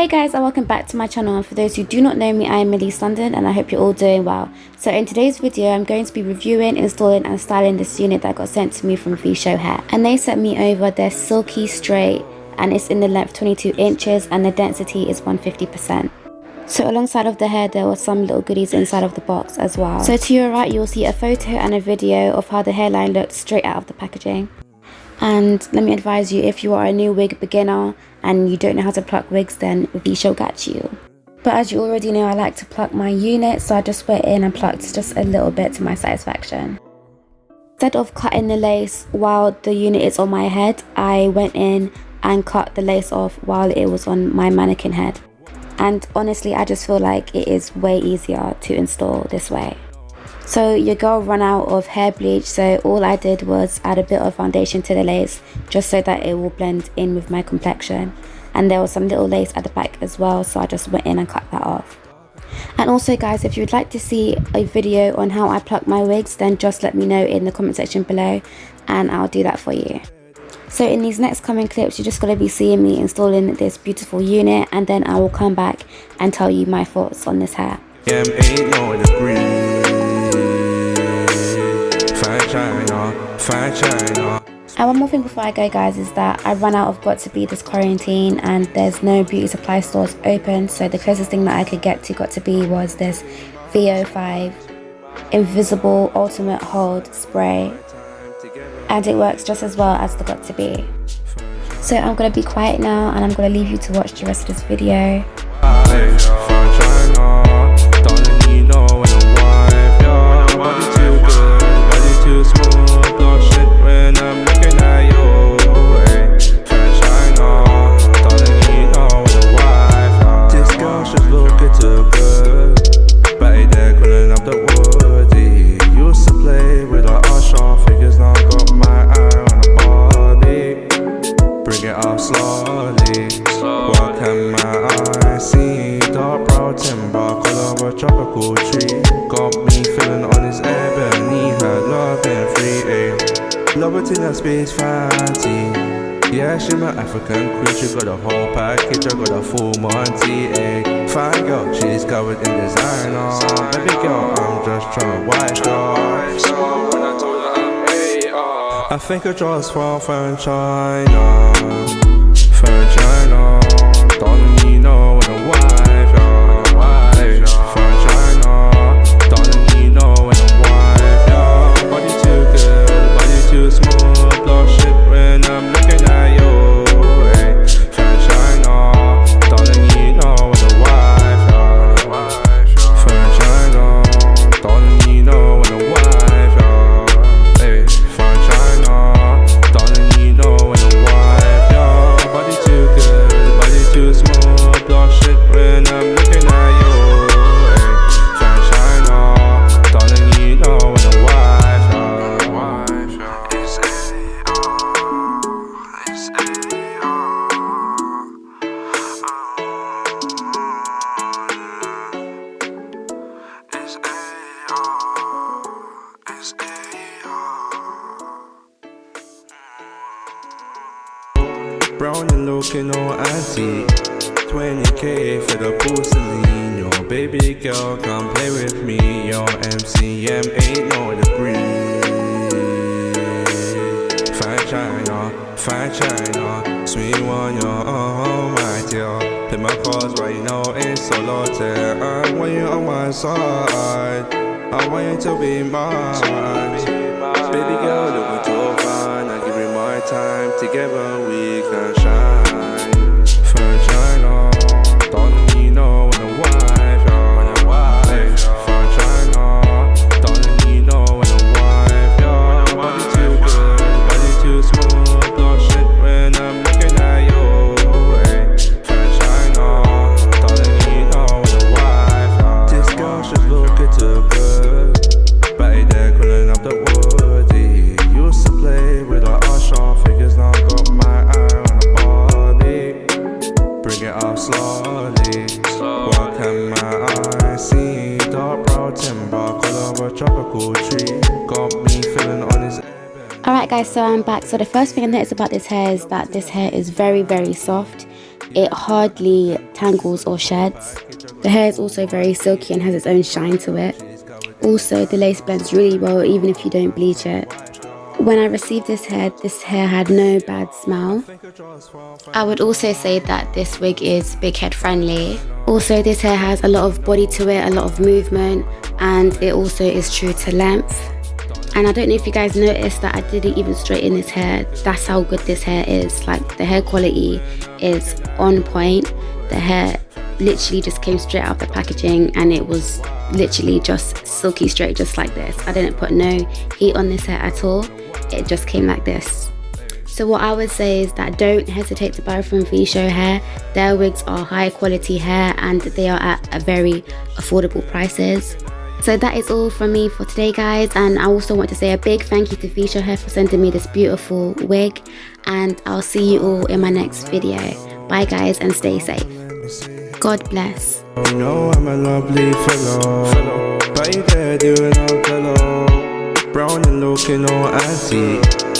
Hey guys, and welcome back to my channel. And for those who do not know me, I am Malaysian London and I hope you're all doing well. So in today's video, I'm going to be reviewing, installing and styling this unit that got sent to me from Vshow Hair. And they sent me over their Silky Straight, and it's in the length 22 inches and the density is 150%. So alongside of the hair, there were some little goodies inside of the box as well. So to your right, you'll see a photo and a video of how the hairline looked straight out of the packaging. And let me advise you, if you are a new wig beginner and you don't know how to pluck wigs, then Vshow got you. But as you already know, I like to pluck my unit, so I just went in and plucked just a little bit to my satisfaction. Instead of cutting the lace while the unit is on my head, I went in and cut the lace off while it was on my mannequin head. And honestly, I just feel like it is way easier to install this way. So your girl ran out of hair bleach, so all I did was add a bit of foundation to the lace just so that it will blend in with my complexion. And there was some little lace at the back as well, so I just went in and cut that off. And also guys, if you would like to see a video on how I pluck my wigs, then just let me know in the comment section below and I'll do that for you. So in these next coming clips, you're just going to be seeing me installing this beautiful unit, and then I will come back and tell you my thoughts on this hair. And one more thing before I go guys is that I ran out of Got2b this quarantine and there's no beauty supply stores open, so the closest thing that I could get to Got2b was this VO5 Invisible Ultimate Hold Spray, and it works just as well as the Got2b. So I'm going to be quiet now and I'm going to leave you to watch the rest of this video. Tropical tree got me feeling on this ebony, her love and free, love it in that space fancy. Yeah, she my African queen, she got a whole package, I got a full Monty, fine girl, she's covered in designer. Baby girl, I'm just trying to wipe her. So when I told her I'm AR, I think I just from China. From China, don't need no one to wife. Brown and looking all antique, 20k for the porcelain. Yo, baby girl, come play with me. Yo, MCM ain't no degree. Fine China, sweet one, yo, oh my dear. Play my cards right now, it's solitaire. I want you on my side, I want you to be mine. Baby girl, looking too fine, I give you my time. Together we can shine. From China, don't need no one to wife. From China, don't need no one to wife. Body too good, body too smooth. Blow shit when I'm looking at you. From China, don't need no one to wife. This girl should look it too good. Body there cooling up the woody. Used to play with her Usher figures, now got my eye on the body. Bring it up slowly. What can my eyes see? Dark brown timber, color of a tropical tree. Got me feeling on his. Alright guys, so I'm back. So the first thing I noticed about this hair is that this hair is very soft. it hardly tangles or sheds. The hair is also very silky and has its own shine to it. Also, the lace blends really well even if you don't bleach it. When I received this hair had no bad smell. I would also say that this wig is big head friendly. Also, this hair has a lot of body to it, a lot of movement, and it also is true to length. And I don't know if you guys noticed that I didn't even straighten this hair. That's how good this hair is. Like, the hair quality is on point. The hair literally just came straight out of the packaging and it was literally just silky straight, just like this. I didn't put no heat on this hair at all. It just came like this. So what I would say is that don't hesitate to buy from Vshow Hair. Their wigs are high quality hair and they are at a very affordable prices. So that is all from me for today, guys, and I also want to say a big thank you to Vshow Hair for sending me this beautiful wig, and I'll see you all in my next video. Bye guys, and stay safe. God bless. Oh no, I'm a lovely fellow. But you there doing all hello. Brown and looking all antique.